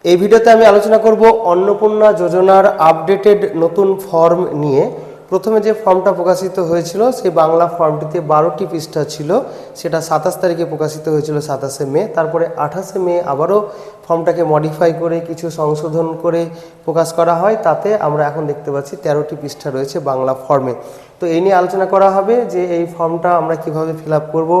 এই ভিডিওতে আমি আলোচনা করব অন্নপূর্ণা যোজনার আপডেটেড নতুন ফর্ম নিয়ে। প্রথমে যে ফর্মটা প্রকাশিত হয়েছিল সেই বাংলা ফর্মটিতে 12টি পৃষ্ঠা ছিল, সেটা 27 তারিখে প্রকাশিত হয়েছিল 27শে মে। তারপরে 28শে মে আবারও ফর্মটাকে মডিফাই করে কিছু সংশোধন করে প্রকাশ করা হয়, তাতে আমরা এখন দেখতে পাচ্ছি 13টি পৃষ্ঠা রয়েছে বাংলা ফর্মে। তো এই নিয়ে আলোচনা করা হবে যে এই ফর্মটা আমরা কিভাবে ফিল আপ করবো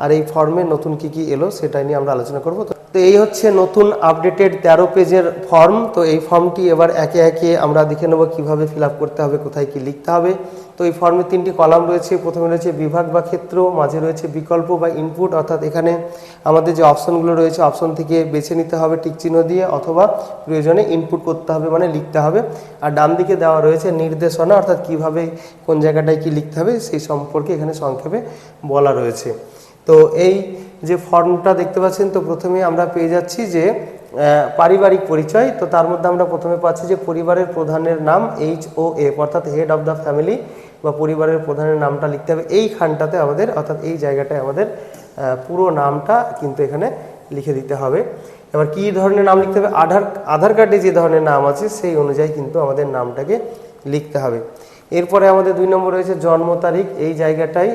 আর এই ফর্মে নতুন কি এলো সেটা নিয়ে আমরা আলোচনা করব। তো এই হচ্ছে নতুন আপডেটেড 13 পেজের ফর্ম। তো এই ফর্মটি এবার একে একে আমরা দেখে নেব কিভাবে ফিল আপ করতে হবে, কোথায় কি লিখতে হবে। তো এই ফর্মে 3টি কলাম রয়েছে। প্রথমে রয়েছে বিভাগ বা ক্ষেত্র, মাঝে রয়েছে বিকল্প বা ইনপুট, অর্থাৎ এখানে আমাদের যে অপশনগুলো রয়েছে অপশন থেকে বেছে নিতে হবে টিক চিহ্ন দিয়ে, অথবা প্রয়োজনে ইনপুট করতে হবে মানে লিখতে হবে। আর ডান দিকে দেওয়া রয়েছে নির্দেশনা, অর্থাৎ কিভাবে কোন জায়গাটায় কি লিখতে হবে সেই সম্পর্কে এখানে সংক্ষেপে বলা রয়েছে। তো এই যে ফর্মটা দেখতে পাচ্ছেন, তো প্রথমে আমরা পেয়ে যাচ্ছি যে পারিবারিক পরিচয়। তো তার মধ্যে আমরা প্রথমে পাচ্ছি যে পরিবারের প্রধানের নাম HOF, অর্থাৎ হেড অফ দ্য ফ্যামিলি বা পরিবারের প্রধানের নামটা লিখতে হবে এই খানটাতে আমাদের, অর্থাৎ এই জায়গাটায় আমাদের পুরো নামটা কিন্তু এখানে লিখে দিতে হবে। এবার কী ধরনের নাম লিখতে হবে, আধার কার্ডে যে ধরনের নাম আছে সেই অনুযায়ী কিন্তু আমাদের নামটাকে লিখতে হবে। এরপরে আমাদের 2 নম্বর রয়েছে জন্ম তারিখ, এই জায়গাটায়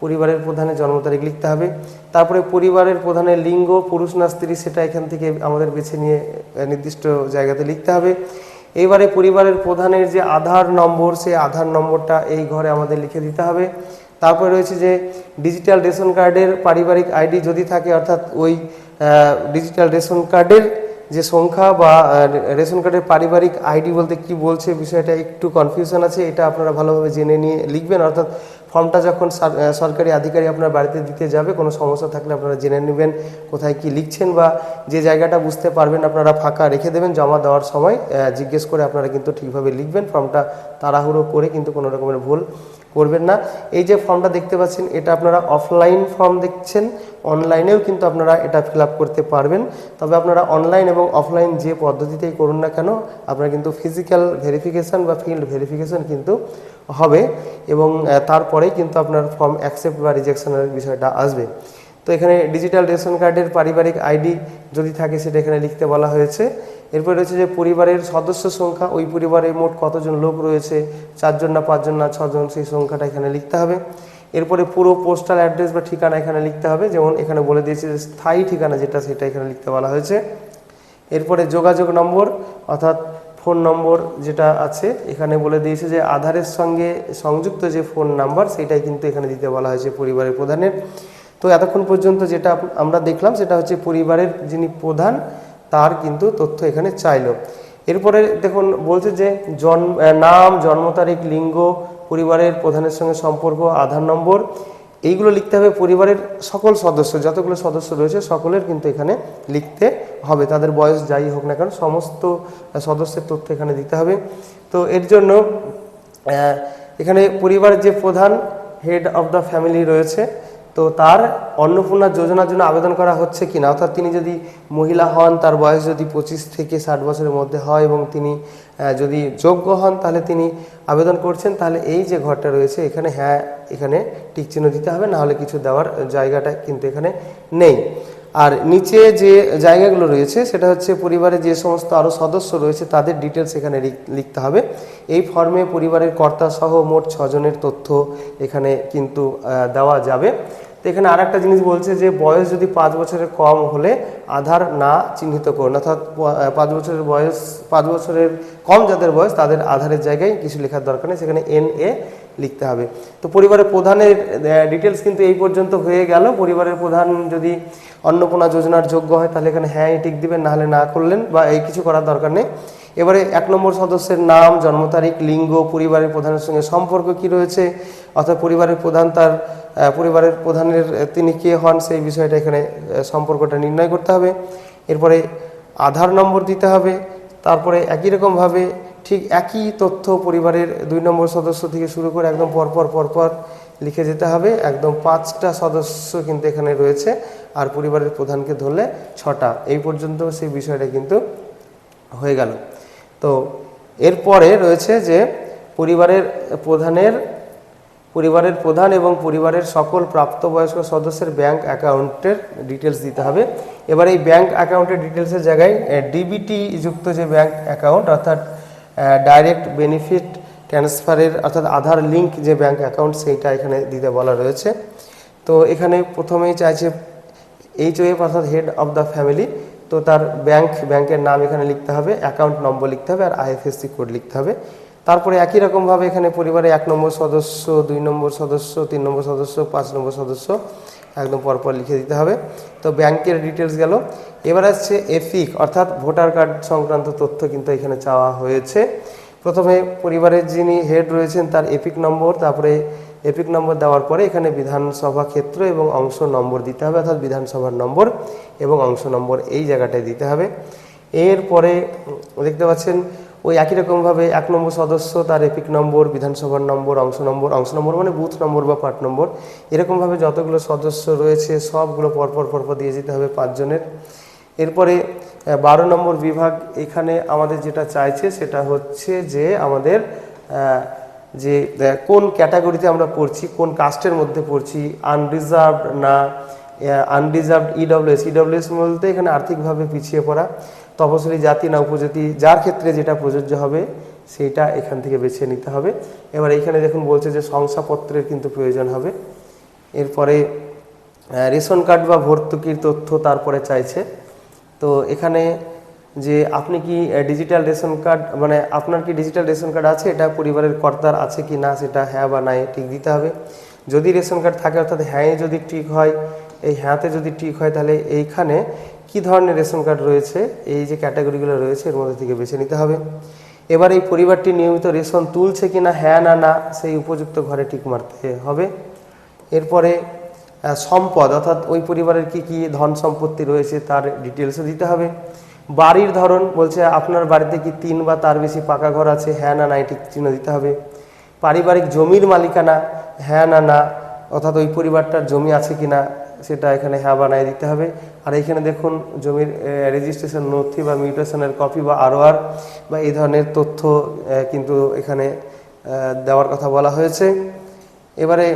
পরিবারের প্রধানের জন্ম তারিখ লিখতে হবে। তারপরে পরিবারের প্রধানের লিঙ্গ, পুরুষ না স্ত্রী, সেটা এখান থেকে আমাদের বেছে নিয়ে নির্দিষ্ট জায়গাতে লিখতে হবে। এইবারে পরিবারের প্রধানের যে আধার নম্বর, সেই আধার নম্বরটা এই ঘরে আমাদের লিখে দিতে হবে। তারপরে রয়েছে যে ডিজিটাল রেশন কার্ডের পারিবারিক আইডি যদি থাকে, অর্থাৎ ওই ডিজিটাল রেশন কার্ডের যে সংখ্যা বা রেশন কার্ডের পারিবারিক আইডি বলতে কি বলছে বিষয়টা একটু কনফিউশন আছে, এটা আপনারা ভালোভাবে জেনে নিয়ে লিখবেন। অর্থাৎ ফর্মটা যখন সরকারি আধিকারিক আপনার বাড়িতে দিতে যাবে, কোনো সমস্যা থাকলে আপনারা জেনে নেবেন কোথায় কি লিখছেন, বা যে জায়গাটা বুঝতে পারবেন আপনারা ফাঁকা রেখে দেবেন। জমা দেওয়ার সময় জিজ্ঞেস করে আপনারা কিন্তু ঠিকভাবে লিখবেন। ফর্মটা তাড়াহুড়ো করে কিন্তু কোনো রকমের ভুল করবেন না। এই যে ফর্মটা দেখতে পাচ্ছেন, এটা আপনারা অফলাইন ফর্ম দেখছেন, অনলাইনেও কিন্তু আপনারা এটা ফিল আপ করতে পারবেন। তবে আপনারা অনলাইন এবং অফলাইন যে পদ্ধতিতেই করুন না কেন, আপনারা কিন্তু ফিজিক্যাল ভেরিফিকেশান বা ফিল্ড ভেরিফিকেশান কিন্তু হবে, এবং তারপরেই কিন্তু আপনার ফর্ম অ্যাকসেপ্ট বা রিজেকশনের বিষয়টা আসবে। তো এখানে ডিজিটাল রেশন কার্ডের পারিবারিক আইডি যদি থাকে সেটা এখানে লিখতে বলা হয়েছে। এরপর রয়েছে যে পরিবারের সদস্য সংখ্যা, ওই পরিবারে মোট কতজন লোক রয়েছে, 4 জন না 5 জন না 6 জন, সেই সংখ্যাটা এখানে লিখতে হবে। এরপরে পুরো পোস্টাল অ্যাড্রেস বা ঠিকানা এখানে লিখতে হবে, যেমন এখানে বলে দিয়েছে যে স্থায়ী ঠিকানা যেটা সেটা এখানে লিখতে বলা হয়েছে। এরপরে যোগাযোগ নম্বর, অর্থাৎ ফোন নম্বর যেটা আছে এখানে বলে দিয়েছে যে আধারের সঙ্গে সংযুক্ত যে ফোন নাম্বার সেটাই কিন্তু এখানে দিতে বলা হয়েছে পরিবারের প্রধানের। তো এতক্ষণ পর্যন্ত যেটা আমরা দেখলাম সেটা হচ্ছে পরিবারের যিনি প্রধান তার কিন্তু তথ্য এখানে চাইলো। এরপরে দেখুন বলছে যে নাম, জন্ম তারিখ, লিঙ্গ, পরিবারের প্রধানের সঙ্গে সম্পর্ক, আধার নম্বর, এইগুলো লিখতে হবে। পরিবারের সকল সদস্য, যতগুলো সদস্য রয়েছে সকলের কিন্তু এখানে লিখতে হবে, তাদের বয়স যাই হোক না কেন সমস্ত সদস্যের তথ্য এখানে দিতে হবে। তো এর জন্য এখানে পরিবারের যে প্রধান হেড অফ দ্য ফ্যামিলি রয়েছে, তো তার অন্নপূর্ণা যোজনার জন্য আবেদন করা হচ্ছে কিনা, অর্থাৎ তিনি যদি মহিলা হন, তার বয়স যদি 25 থেকে 60 বছরের মধ্যে হয় এবং তিনি যদি যোগ্য হন তাহলে তিনি আবেদন করছেন, তাহলে এই যে ঘরটা রয়েছে এখানে হ্যাঁ এখানে টিক চিহ্ন দিতে হবে, না হলে কিছু দেওয়ার জায়গাটা কিন্তু এখানে নেই। আর নিচে যে জায়গাগুলো রয়েছে সেটা হচ্ছে পরিবারের যে সমস্ত আরও সদস্য রয়েছে তাদের ডিটেলস এখানে লিখতে হবে। এই ফর্মে পরিবারের কর্তা সহ মোট 6 জনের তথ্য এখানে কিন্তু দেওয়া যাবে। তো এখানে আর একটা জিনিস বলছে যে বয়স যদি 5 বছরের কম হলে আধার না চিহ্নিত করুন, অর্থাৎ 5 বছরের কম যাদের বয়স তাদের আধারের জায়গায় কিছু লেখার দরকার নেই, সেখানে NA লিখতে হবে। তো পরিবারের প্রধানের ডিটেলস কিন্তু এই পর্যন্ত হয়ে গেল। পরিবারের প্রধান যদি অন্নপূর্ণা যোজনার যোগ্য হয় তাহলে এখানে হ্যাঁ টিক দিবেন, নাহলে না করলেন বা এই কিছু করার দরকার নেই। এবারে 1 নম্বর সদস্যের নাম, জন্ম তারিখ, লিঙ্গ, পরিবারের প্রধানের সঙ্গে সম্পর্ক কি রয়েছে, অর্থাৎ পরিবারের প্রধান তার পরিবারের প্রধানের তিনি কে হন সেই বিষয়টা এখানে সম্পর্কটা নির্ণয় করতে হবে। এরপরে আধার নম্বর দিতে হবে। তারপরে একই রকমভাবে ঠিক একই তথ্য পরিবারের 2 নম্বর সদস্য থেকে শুরু করে একদম পরপর লিখে যেতে হবে। একদম 5টা সদস্য কিন্তু এখানে রয়েছে, আর পরিবারের প্রধানকে ধরলে 6টা, এই পর্যন্ত সেই বিষয়টা কিন্তু হয়ে গেল। তো এরপরে রয়েছে যে পরিবারের প্রধানের পরিবারের প্রধান এবং পরিবারের সকল প্রাপ্তবয়স্ক সদস্যের ব্যাংক অ্যাকাউন্টের ডিটেলস দিতে হবে। এবার এই ব্যাংক অ্যাকাউন্টের ডিটেলসের জায়গায় ডিবিটি যুক্ত যে ব্যাংক অ্যাকাউন্ট অর্থাৎ ডাইরেক্ট বেনিফিট ট্রান্সফারের অর্থাৎ আধার লিঙ্ক যে ব্যাংক অ্যাকাউন্ট সেইটা এখানে দিতে বলা রয়েছে। তো এখানে প্রথমেই চাইছে HOF অর্থাৎ হেড অফ দ্য ফ্যামিলি, তো তার ব্যাংকের নাম এখানে লিখতে হবে, অ্যাকাউন্ট নম্বর লিখতে হবে আর IFSC কোড লিখতে হবে। তারপরে একই রকমভাবে এখানে পরিবারে 1 নম্বর সদস্য, 2 নম্বর সদস্য, 3 নম্বর সদস্য, 5 নম্বর সদস্য একদম পরপর লিখে দিতে হবে। তো ব্যাংকের ডিটেলস গেল। এবার আসছে এপিক অর্থাৎ ভোটার কার্ড সংক্রান্ত তথ্য কিন্তু এখানে চাওয়া হয়েছে। প্রথমে পরিবারের যিনি হেড রয়েছেন তার এপিক নম্বর, তারপরে এপিক নম্বর দেওয়ার পরে এখানে বিধানসভা ক্ষেত্র এবং অংশ নম্বর দিতে হবে, অর্থাৎ বিধানসভার নম্বর এবং অংশ নম্বর এই জায়গাটায় দিতে হবে। এরপরে দেখতে পাচ্ছেন ওই একই রকমভাবে 1 নম্বর সদস্য তার এপিক নম্বর, বিধানসভার নম্বর, অংশ নম্বর মানে বুথ নম্বর বা পার্ট নম্বর, এরকমভাবে যতগুলো সদস্য রয়েছে সবগুলো পরপর দিয়ে যেতে হবে 5 জনের। এরপরে 12 নম্বর বিভাগ, এখানে আমাদের যেটা চাইছে সেটা হচ্ছে যে আমাদের যে কোন ক্যাটাগরিতে আমরা পড়ছি, কোন কাস্টের মধ্যে পড়ছি, আনরিজার্ভড না আনরিজার্ভড, ইডব্লিউএস বলতে এখানে আর্থিকভাবে পিছিয়ে পড়া, তপশিলি জাতি না উপজাতি, যার ক্ষেত্রে যেটা প্রযোজ্য হবে সেইটা এখান থেকে বেছে নিতে হবে। এবার এইখানে দেখুন বলছে যে শংসাপত্রের কিন্তু প্রয়োজন হবে। এরপরে রেশন কার্ড বা ভর্তুকির তথ্য তারপরে চাইছে। তো এখানে যে আপনি কি ডিজিটাল রেশন কার্ড, মানে আপনার কি ডিজিটাল রেশন কার্ড আছে, এটা পরিবারের কর্তার আছে কি না সেটা হ্যাঁ বা নাই ঠিক দিতে হবে। যদি রেশন কার্ড থাকে অর্থাৎ হ্যাঁ যদি ঠিক হয়, এই হ্যাঁতে যদি ঠিক হয় তাহলে এইখানে কি ধরনের রেশন কার্ড রয়েছে, এই যে ক্যাটাগরিগুলো রয়েছে এর মধ্যে থেকে বেছে নিতে হবে। এবার এই পরিবারটি নিয়মিত রেশন তুলছে কিনা হ্যাঁ না না সেই উপযুক্ত ঘরে টিক মারতে হবে। এরপরে সম্পদ অর্থাৎ ওই পরিবারের কি কি ধন সম্পত্তি রয়েছে তার ডিটেলসও দিতে হবে। বাড়ির ধরন বলছে আপনার বাড়িতে কি 3 বা তার বেশি পাকা ঘর আছে, হ্যাঁ না না টিক চিহ্ন দিতে হবে। পারিবারিক জমির মালিকানা, হ্যাঁ না না অর্থাৎ ওই পরিবারটার জমি আছে কিনা সেটা এখানে হ্যাঁ বা নাই দিতে হবে। আর এইখানে দেখুন জমির রেজিস্ট্রেশন নথি বা মিউটেশনের কপি বা ROR বা এই ধরনের তথ্য কিন্তু এখানে দেওয়ার কথা বলা হয়েছে। এবারে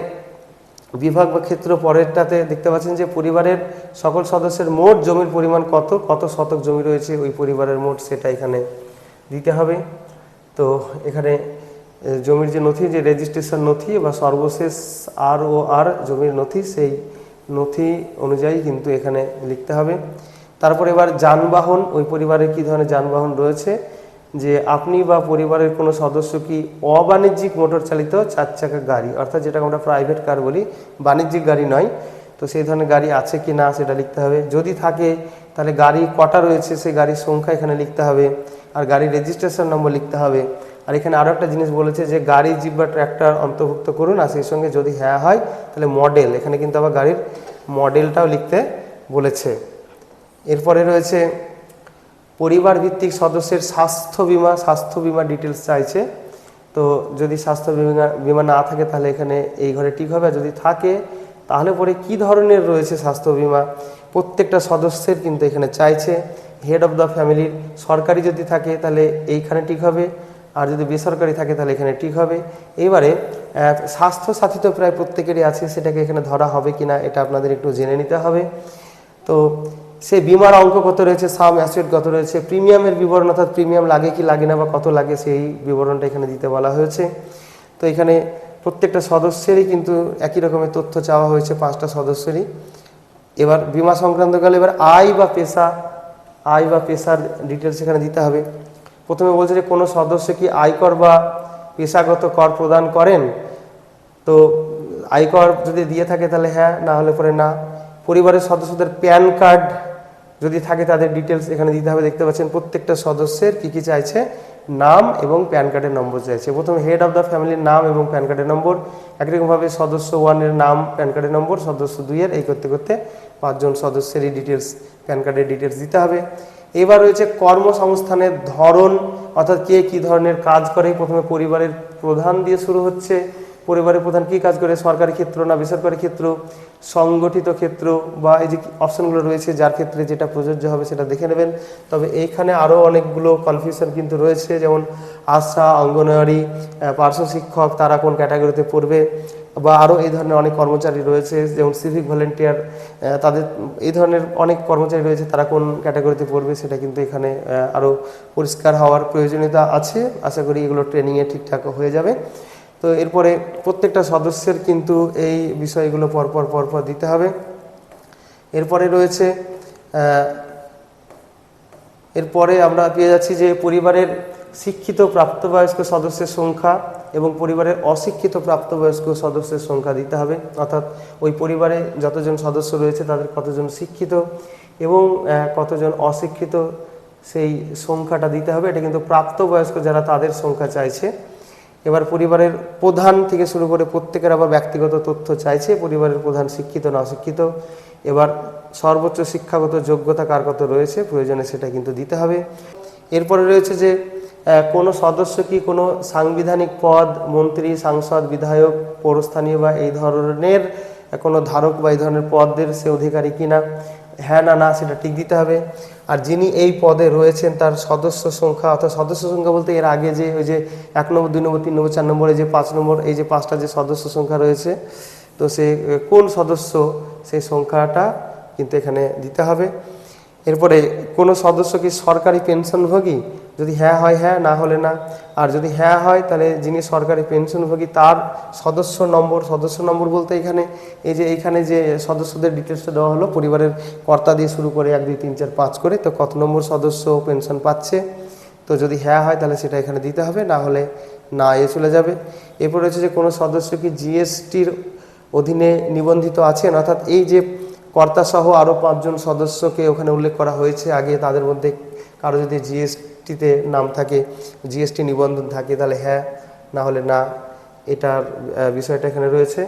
বিভাগ বা ক্ষেত্র পরেরটাতে দেখতে পাচ্ছেন যে পরিবারের সকল সদস্যের মোট জমির পরিমাণ কত শতক জমি রয়েছে ওই পরিবারের মোট, সেটা এখানে দিতে হবে। তো এখানে জমির যে নথি, যে রেজিস্ট্রেশন নথি বা সর্বশেষ ROR জমির নথি, সেই নথি অনুযায়ী কিন্তু এখানে লিখতে হবে। তারপর এবার যানবাহন, ওই পরিবারে কি ধরনের যানবাহন রয়েছে, যে আপনি বা পরিবারের কোনো সদস্য কি অবাণিজ্যিক মোটর চালিত 4 চাকা গাড়ি অর্থাৎ যেটাকে আমরা প্রাইভেট কার বলি, বাণিজ্যিক গাড়ি নয়, তো সেই ধরনের গাড়ি আছে কি না সেটা লিখতে হবে। যদি থাকে তাহলে গাড়ি কটা রয়েছে সেই গাড়ির সংখ্যা এখানে লিখতে হবে, আর গাড়ির রেজিস্ট্রেশন নম্বর লিখতে হবে। আর এখানে আরও একটা জিনিস বলেছে যে গাড়ি, জিপ বা ট্র্যাক্টর অন্তর্ভুক্ত করুন, আর সেই সঙ্গে যদি হ্যাঁ হয় তাহলে মডেল, এখানে কিন্তু আবার গাড়ির মডেলটাও লিখতে বলেছে। এরপরে রয়েছে পরিবার ভিত্তিক সদস্যের স্বাস্থ্য বিমা ডিটেলস চাইছে। তো যদি স্বাস্থ্য বিমা না থাকে তাহলে এখানে এই ঘরে ঠিক হবে, আর যদি থাকে তাহলে পরে কি ধরনের রয়েছে স্বাস্থ্য বিমা প্রত্যেকটা সদস্যের কিন্তু এখানে চাইছে। হেড অফ দ্য ফ্যামিলির সরকারি যদি থাকে তাহলে এইখানে ঠিক হবে, আর যদি বেসরকারি থাকে তাহলে এখানে ঠিক হবে। এইবারে স্বাস্থ্য সাথী তো প্রায় প্রত্যেকেরই আছে, সেটাকে এখানে ধরা হবে কিনা এটা আপনাদের একটু জেনে নিতে হবে। তো সেই বিমার অঙ্ক কত রয়েছে, সাম অ্যাসেট কত রয়েছে, প্রিমিয়ামের বিবরণ অর্থাৎ প্রিমিয়াম লাগে কি লাগে না বা কত লাগে সেই বিবরণটা এখানে দিতে বলা হয়েছে। তো এখানে প্রত্যেকটা সদস্যেরই কিন্তু একই রকমের তথ্য চাওয়া হয়েছে, 5টা সদস্যেরই। এবার বিমা সংক্রান্ত গেলে এবার আয় বা পেশার ডিটেলস এখানে দিতে হবে। প্রথমে বলছে যে কোনো সদস্য কি আয়কর বা পেশাগত কর প্রদান করেন, তো আয়কর যদি দিয়ে থাকে তাহলে হ্যাঁ, না হলে পরে না। পরিবারের সদস্যদের প্যান কার্ড যদি থাকে তাদের ডিটেলস এখানে দিতে হবে। দেখতে পাচ্ছেন প্রত্যেকটা সদস্যের কি কি চাইছে, নাম এবং প্যান কার্ডের নম্বর চাইছে। প্রথমে হেড অফ দ্য ফ্যামিলির নাম এবং প্যান কার্ডের নম্বর, একরকমভাবে সদস্য 1 এর নাম, প্যান কার্ডের নম্বর, সদস্য 2 এর, এই করতে করতে 5 জন সদস্যেরই ডিটেলস, প্যান কার্ডের ডিটেলস দিতে হবে। এবার রয়েছে কর্মসংস্থানের ধরন অর্থাৎ কে কি ধরনের কাজ করে। প্রথমে পরিবারের প্রধান দিয়ে শুরু হচ্ছে, পরিবারের প্রধান কি কাজ করে, সরকারি ক্ষেত্র না বেসরকারি ক্ষেত্র, সংগঠিত ক্ষেত্র, বা এই যে অপশনগুলো রয়েছে যার ক্ষেত্রে যেটা প্রযোজ্য হবে সেটা দেখে নেবেন। তবে এইখানে আরও অনেকগুলো কনফিউশন কিন্তু রয়েছে, যেমন আশা, অঙ্গনওয়াড়ি, পার্শ্ব শিক্ষক, তারা কোন ক্যাটাগরিতে পড়বে। বা আরও এই ধরনের অনেক কর্মচারী রয়েছে, যেমন সিভিক ভলেন্টিয়ার, তাদের এই ধরনের অনেক কর্মচারী রয়েছে, তারা কোন ক্যাটাগরিতে পড়বে সেটা কিন্তু এখানে আরও পরিষ্কার হওয়ার প্রয়োজনীয়তা আছে। আশা করি এগুলো ট্রেনিংয়ে ঠিকঠাক হয়ে যাবে। তো এরপরে প্রত্যেকটা সদস্যের কিন্তু এই বিষয়গুলো পরপর দিতে হবে। এরপরে রয়েছে এরপরে আমরা পেয়ে যাচ্ছি যে পরিবারের শিক্ষিত প্রাপ্তবয়স্ক সদস্যের সংখ্যা এবং পরিবারের অশিক্ষিত প্রাপ্তবয়স্ক সদস্যের সংখ্যা দিতে হবে, অর্থাৎ ওই পরিবারে যতজন সদস্য রয়েছে তাদের কতজন শিক্ষিত এবং কতজন অশিক্ষিত সেই সংখ্যাটা দিতে হবে। এটা কিন্তু প্রাপ্তবয়স্ক যারা তাদের সংখ্যা চাইছে। এবার পরিবারের প্রধান থেকে শুরু করে প্রত্যেকের আবার ব্যক্তিগত তথ্য চাইছে, পরিবারের প্রধান শিক্ষিত না অশিক্ষিত। এবার সর্বোচ্চ শিক্ষাগত যোগ্যতা কার কত রয়েছে প্রয়োজনে সেটা কিন্তু দিতে হবে। এরপরে রয়েছে যে কোনো সদস্য কি কোনো সাংবিধানিক পদ, মন্ত্রী, সাংসদ, বিধায়ক, পৌরস্থানীয় বা এই ধরনের কোনো ধারক বা এই ধরনের পদের সে অধিকারী কিনা, হ্যাঁ না সেটা ঠিক দিতে হবে। আর যিনি এই পদে রয়েছেন তার সদস্য সংখ্যা, অর্থাৎ সদস্য সংখ্যা বলতে এর আগে যে ওই যে 1 নম্বর, 2 নম্বর, 3 নম্বর, 4 নম্বরে যে 5 নম্বর, এই যে 5টা যে সদস্য সংখ্যা রয়েছে, তো সে কোন সদস্য সেই সংখ্যাটা কিন্তু এখানে দিতে হবে। এরপরে কোনো সদস্য কি সরকারি পেনশনভোগী, যদি হ্যাঁ হয় হ্যাঁ, না হলে না। আর যদি হ্যাঁ হয় তাহলে যিনি সরকারি পেনশনভোগী তার সদস্য নম্বর বলতে এইখানে যে সদস্যদের ডিটেলসটা দেওয়া হলো, পরিবারের কর্তা দিয়ে শুরু করে 1 2 3 4 5 করে, তো কত নম্বর সদস্য পেনশন পাচ্ছে। তো যদি হ্যাঁ হয় তাহলে সেটা এখানে দিতে হবে, না হলে না চলে যাবে। এরপর হচ্ছে যে কোনো সদস্য কি জিএসটির অধীনে নিবন্ধিত আছেন, অর্থাৎ এই যে কর্তাসহ আরও 5 জন সদস্যকে ওখানে উল্লেখ করা হয়েছে আগে, তাদের মধ্যে কারো যদি জিএসটিতে নাম থাকে, জিএসটি নিবন্ধন থাকে, তাহলে হ্যাঁ, না হলে না, এটার বিষয়টা এখানে রয়েছে।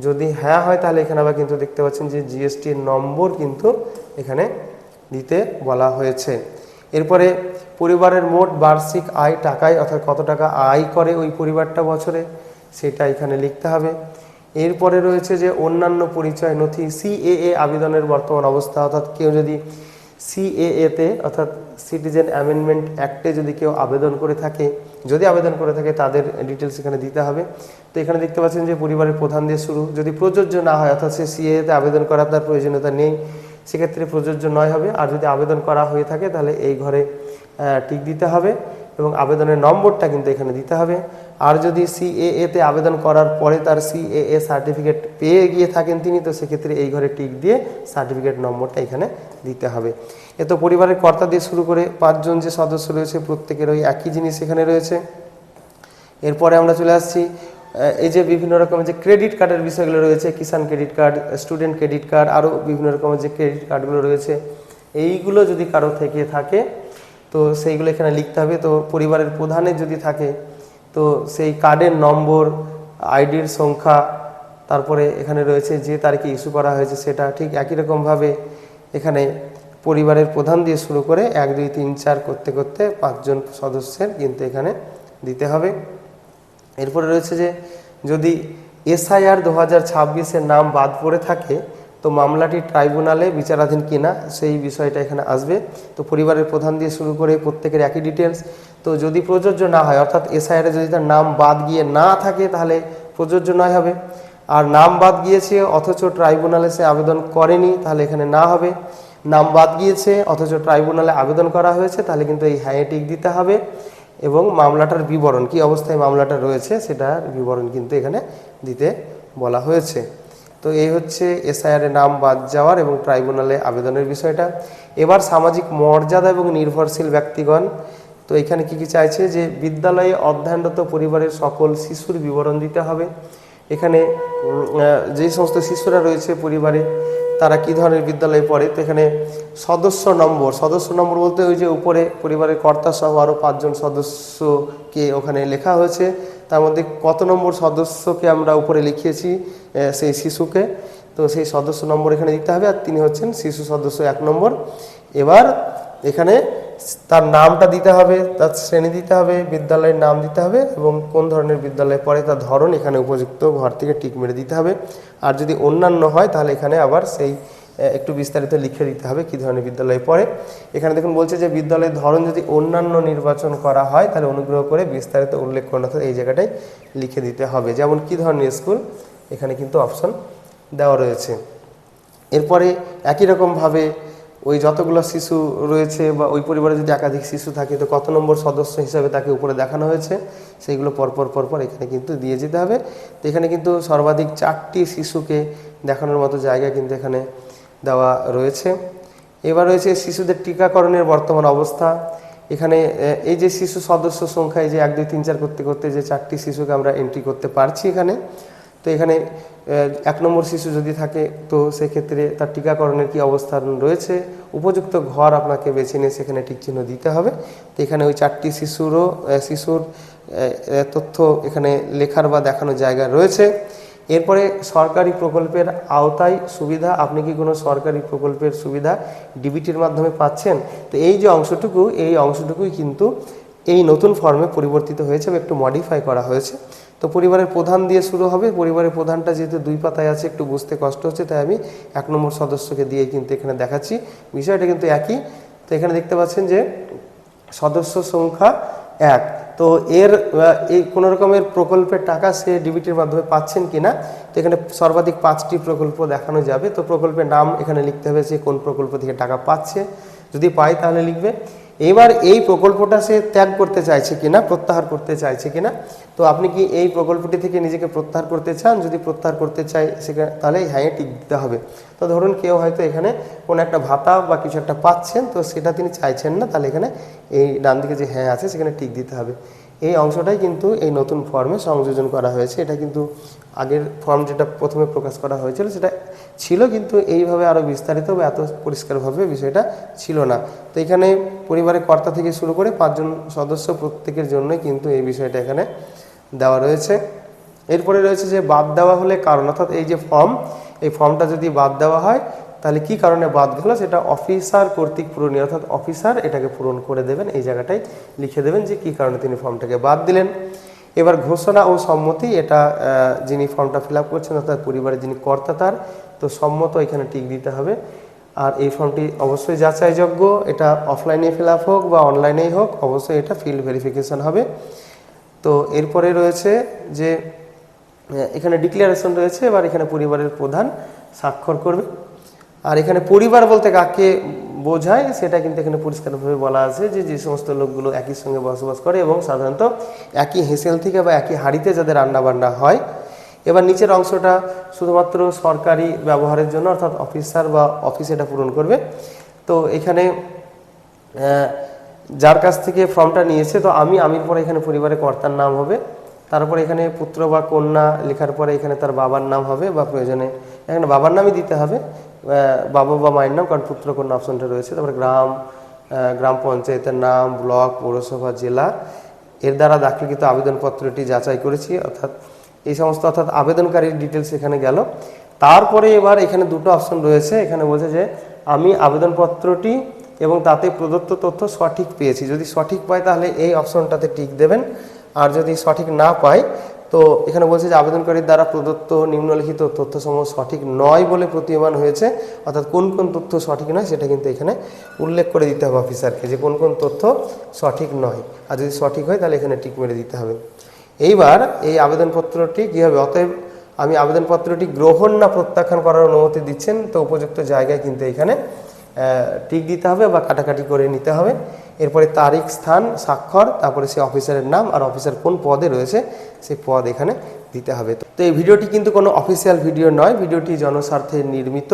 যদি হ্যাঁ হয় তাহলে এখানে আবার কিন্তু দেখতে পাচ্ছেন যে জিএসটির নম্বর কিন্তু এখানে দিতে বলা হয়েছে। এরপরে পরিবারের মোট বার্ষিক আয় টাকায়, অর্থাৎ কত টাকা আয় করে ওই পরিবারটা বছরে, সেটা এখানে লিখতে হবে। এরপরে রয়েছে যে অন্যান্য পরিচয় নথি, সিএএ আবেদনের বর্তমান অবস্থা, অর্থাৎ কেউ যদি সিএএতে অর্থাৎ সিটিজেন অ্যামেন্ডমেন্ট অ্যাক্টে যদি কেউ আবেদন করে থাকে, তাদের ডিটেলস এখানে দিতে হবে। তো এখানে দেখতে পাচ্ছেন যে পরিবারের প্রধান দিয়ে শুরু, যদি প্রযোজ্য না হয় অর্থাৎ সে সিএএতে আবেদন করার তার প্রয়োজনীয়তা নেই, সেক্ষেত্রে প্রযোজ্য নয় হবে। আর যদি আবেদন করা হয়ে থাকে তাহলে এই ঘরে টিক দিতে হবে এবং আবেদনের নম্বরটা কিন্তু এখানে দিতে হবে। আর যদি সিএএতে আবেদন করার পরে তার সিএএ সার্টিফিকেট পেয়ে গিয়ে থাকেন তিনি, তো সেক্ষেত্রে এই ঘরে টিক দিয়ে সার্টিফিকেট নম্বরটা এখানে দিতে হবে। এত পরিবারের কর্তা দিয়ে শুরু করে 5 জন যে সদস্য রয়েছে প্রত্যেকের ওই একই জিনিস এখানে রয়েছে। এরপরে আমরা চলে আসছি এই যে বিভিন্ন রকমের যে ক্রেডিট কার্ডের বিষয়গুলো রয়েছে, Kisan credit card, student credit card, আরও বিভিন্ন রকমের যে ক্রেডিট কার্ডগুলো রয়েছে, এইগুলো যদি কারো থেকে থাকে তো সেইগুলো এখানে লিখতে হবে। তো পরিবারের প্রধানের যদি থাকে তো সেই কার্ডের নম্বর, আইডির সংখ্যা, তারপরে এখানে রয়েছে যে তারিখে ইস্যু করা হয়েছে সেটা, ঠিক একই রকমভাবে এখানে পরিবারের প্রধান দিয়ে শুরু করে 1 2 3 4 করতে করতে 5 জন সদস্যের কিন্তু এখানে দিতে হবে। এরপরে রয়েছে যে যদি এসআইআর 2026-এর নাম বাদ পড়ে থাকে তো মামলাটি ট্রাইব্যুনালে বিচারাধীন কিনা সেই বিষয়টা এখানে আসবে। তো পরিবারের প্রধান দিয়ে শুরু করে প্রত্যেকের একই ডিটেলস। তো যদি প্রযোজ্য না হয়, অর্থাৎ এসআইআরে যদি তার নাম বাদ গিয়ে না থাকে তাহলে প্রযোজ্য নয় হবে। আর নাম বাদ গিয়েছে অথচ ট্রাইব্যুনালে সে আবেদন করেনি তাহলে এখানে না হবে। নাম বাদ গিয়েছে অথচ ট্রাইব্যুনালে আবেদন করা হয়েছে তাহলে কিন্তু এই হ্যাঁ টিক দিতে হবে এবং মামলাটার বিবরণ, কি অবস্থায় মামলাটা রয়েছে সেটার বিবরণ কিন্তু এখানে দিতে বলা হয়েছে। তো এই হচ্ছে এসআইআর এর নাম বাদ যাওয়ার এবং ট্রাইব্যুনালে আবেদনের বিষয়টা। এবার সামাজিক মর্যাদা এবং নির্ভরশীল ব্যক্তিগণ, তো এখানে কি চাইছে যে বিদ্যালয়ে অধ্যয়নরত পরিবারের সকল শিশুর বিবরণ দিতে হবে। এখানে যে সমস্ত শিশুরা রয়েছে পরিবারে তারা কি ধরনের বিদ্যালয়ে পড়ে, তো এখানে সদস্য নম্বর বলতে ওই যে উপরে পরিবারের কর্তা সহ আরও 5 জন সদস্যকে ওখানে লেখা হয়েছে, তার মধ্যে কত নম্বর সদস্যকে আমরা উপরে লিখিয়েছি সেই শিশুকে, তো সেই সদস্য নম্বর এখানে দিতে হবে। আর তিনি হচ্ছেন শিশু সদস্য 1 নম্বর। এবার এখানে তার নামটা দিতে হবে, তার শ্রেণী দিতে হবে, বিদ্যালয়ের নাম দিতে হবে এবং কোন ধরনের বিদ্যালয়ে পড়ে তার ধরন এখানে উপযুক্ত ঘর থেকে টিক মেরে দিতে হবে। আর যদি অন্যান্য হয় তাহলে এখানে আবার সেই একটু বিস্তারিত লিখে দিতে হবে কী ধরনের বিদ্যালয়ে পড়ে। এখানে দেখুন বলছে যে বিদ্যালয়ের ধরন যদি অন্যান্য নির্বাচন করা হয় তাহলে অনুগ্রহ করে বিস্তারিত উল্লেখ করুন, অর্থাৎ এই জায়গাটায় লিখে দিতে হবে, যেমন কী ধরনের স্কুল এখানে কিন্তু অপশন দেওয়া রয়েছে। এরপরে একই রকমভাবে ওই যতগুলো শিশু রয়েছে বা ওই পরিবারে যদি একাধিক শিশু থাকে তো কত নম্বর সদস্য হিসাবে তাকে উপরে দেখানো হয়েছে সেইগুলো পরপর এখানে কিন্তু দিয়ে যেতে হবে। তো এখানে কিন্তু সর্বাধিক 4টি শিশুকে দেখানোর মতো জায়গা কিন্তু এখানে দেওয়া রয়েছে। এবার রয়েছে শিশুদের টিকাকরণের বর্তমান অবস্থা। এখানে এই যে শিশু সদস্য সংখ্যা, এই যে 1 2 3 4 করতে করতে যে 4টি শিশুকে আমরা এন্ট্রি করতে পারছি এখানে, তো এখানে 1 নম্বর শিশু যদি থাকে তো সেক্ষেত্রে তার টিকাকরণের কি অবস্থান রয়েছে, উপযুক্ত ঘর আপনাকে বেছে নিয়ে সেখানে টিক চিহ্ন দিতে হবে। তো এখানে ওই 4টি শিশুর তথ্য এখানে লেখার বা দেখানোর জায়গা রয়েছে। এরপরে সরকারি প্রকল্পের আওতায় সুবিধা, আপনি কি কোনো সরকারি প্রকল্পের সুবিধা ডিবিটির মাধ্যমে পাচ্ছেন? তো এই যে অংশটুকুই কিন্তু এই নতুন ফর্মে পরিবর্তিত হয়েছে বা একটু মডিফাই করা হয়েছে। তো পরিবারের প্রধান দিয়ে শুরু হবে। পরিবারের প্রধানটা যেহেতু 2 পাতায় আছে একটু বুঝতে কষ্ট হচ্ছে, তাই আমি 1 নম্বর সদস্যকে দিয়ে কিন্তু এখানে দেখাচ্ছি। বিষয়টা কিন্তু একই। তো এখানে দেখতে পাচ্ছেন যে সদস্য সংখ্যা 1। তো এই কোনো রকমের প্রকল্পের টাকা সে ডিবিটির মাধ্যমে পাচ্ছেন কিনা, তো এখানে সর্বাধিক 5টি প্রকল্প দেখানো যাবে। তো প্রকল্পের নাম এখানে লিখতে হবে, সে কোন প্রকল্প থেকে টাকা পাচ্ছে, যদি পায় তাহলে লিখবে। এবার এই প্রকল্পটা সে ত্যাগ করতে চাইছে কিনা, প্রত্যাহার করতে চাইছে কিনা। তো আপনি কি এই প্রকল্পটি থেকে নিজেকে প্রত্যাহার করতে চান? যদি প্রত্যাহার করতে চাই সেখানে তাহলে হ্যাঁ টিক দিতে হবে। তো ধরুন কেউ হয়তো এখানে কোনো একটা ভাতা বা কিছু একটা পাচ্ছেন, তো সেটা তিনি চাইছেন না, তাহলে এখানে এই ডান দিকে যে হ্যাঁ আছে সেখানে টিক দিতে হবে। এই অংশটাই কিন্তু এই নতুন ফর্মে সংযোজন করা হয়েছে। এটা কিন্তু আগের ফর্ম যেটা প্রথমে প্রকাশ করা হয়েছিল সেটা ছিল, কিন্তু এইভাবে আরও বিস্তারিত বা এত পরিষ্কারভাবে বিষয়টা ছিল না। তো এখানে পরিবারের কর্তা থেকে শুরু করে 5 জন সদস্য প্রত্যেকের জন্যই কিন্তু এই বিষয়টা এখানে দেওয়া রয়েছে। এরপরে রয়েছে যে বাদ দেওয়া হলে কারণ, অর্থাৎ এই যে এই ফর্মটা যদি বাদ দেওয়া হয় তাহলে কি কারণে বাদ গেল সেটা অফিসার কর্তৃক পূরণীয়, অর্থাৎ অফিসার এটাকে পূরণ করে দেবেন। এই জায়গাটায় লিখে দেবেন যে কী কারণে তিনি ফর্মটাকে বাদ দিলেন। এবার ঘোষণা ও সম্মতি, এটা যিনি ফর্মটা ফিল আপ করছেন অর্থাৎ পরিবারের যিনি কর্তা তার, তো সম্মত এখানে টিক দিতে হবে। আর এই ফর্মটি অবশ্যই যাচাইযোগ্য, এটা অফলাইনে ফিল আপ হোক বা অনলাইনেই হোক, অবশ্যই এটা ফিল্ড ভেরিফিকেশন হবে। তো এরপরে রয়েছে যে এখানে ডিক্লারেশন রয়েছে। এবার এখানে পরিবারের প্রধান স্বাক্ষর করবে। আর এখানে পরিবার বলতে কাকে বোঝায় সেটা কিন্তু এখানে পরিষ্কারভাবে বলা আছে যে সমস্ত লোকগুলো একই সঙ্গে বসবাস করে এবং সাধারণত একই হেসেল থেকে বা একই হাঁড়িতে যাদের রান্নাবান্না হয়। এবার নিচের অংশটা শুধুমাত্র সরকারি ব্যবহারের জন্য, অর্থাৎ অফিসার বা অফিস এটা পূরণ করবে। তো এখানে যার কাছ থেকে ফর্মটা নিয়েছে, তো আমির পরে এখানে পরিবারের কর্তার নাম হবে। তারপরে এখানে পুত্র বা কন্যা লেখার পরে এখানে তার বাবার নাম হবে, বা প্রয়োজনে এখানে বাবার নামই দিতে হবে, বাবা বা মায়ের নাম, কারণ পুত্র কন্যা অপশনটা রয়েছে। তারপরে গ্রাম পঞ্চায়েতের নাম, ব্লক, পৌরসভা, জেলা, এর দ্বারা দাখিলকৃত আবেদনপত্রটি যাচাই করেছি, অর্থাৎ এই সমস্ত, অর্থাৎ আবেদনকারীর ডিটেলস এখানে গেল। তারপরে এবার এখানে 2টো অপশন রয়েছে। এখানে বলছে যে আমি আবেদনপত্রটি এবং তাতে প্রদত্ত তথ্য সঠিক পেয়েছি। যদি সঠিক পাই তাহলে এই অপশনটাতে টিক দেবেন, আর যদি সঠিক না পাই তো এখানে বলছে যে আবেদনকারীর দ্বারা প্রদত্ত নিম্নলিখিত তথ্যসমূহ সঠিক নয় বলে প্রতীয়মান হয়েছে, অর্থাৎ কোন কোন তথ্য সঠিক নয় সেটা কিন্তু এখানে উল্লেখ করে দিতে হবে অফিসারকে, যে কোন কোন তথ্য সঠিক নয়। আর যদি সঠিক হয় তাহলে এখানে টিক মেরে দিতে হবে। এইবার এই আবেদনপত্রটি কী হবে, অতএব আমি আবেদনপত্রটি গ্রহণ না প্রত্যাখ্যান করার অনুমতি দিচ্ছেন, তো উপযুক্ত জায়গায় কিন্তু এখানে টিক দিতে হবে বা কাটাকাটি করে নিতে হবে। এরপরে তারিখ, স্থান, স্বাক্ষর, তারপরে সে অফিসারের নাম আর অফিসার কোন পদে রয়েছে সেই পদ এখানে দিতে হবে। তো এই ভিডিওটি কিন্তু কোনো অফিসিয়াল ভিডিও নয়, ভিডিওটি জনস্বার্থে নির্মিত।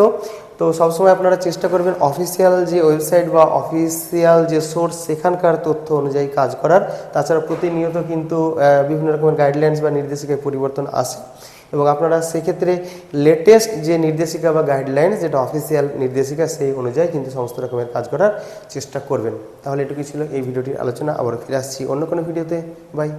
তো সবসময় আপনারা চেষ্টা করবেন অফিসিয়াল যে ওয়েবসাইট বা অফিসিয়াল যে সোর্স সেখানকার তথ্য অনুযায়ী কাজ করার। তাছাড়া প্রতিনিয়ত কিন্তু বিভিন্ন রকমের গাইডলাইন্স বা নির্দেশিকায় পরিবর্তন আসে, এবং আপনারা সেক্ষেত্রে লেটেস্ট যে নির্দেশিকা বা গাইডলাইন্স যেটা অফিসিয়াল নির্দেশিকা সেই অনুযায়ী কিন্তু সমস্ত রকমের কাজ করার চেষ্টা করবেন। তাহলে এটুকুই ছিল এই ভিডিওটির আলোচনা। আবার ফিরে আসছি অন্য কোনো ভিডিওতে। বাই।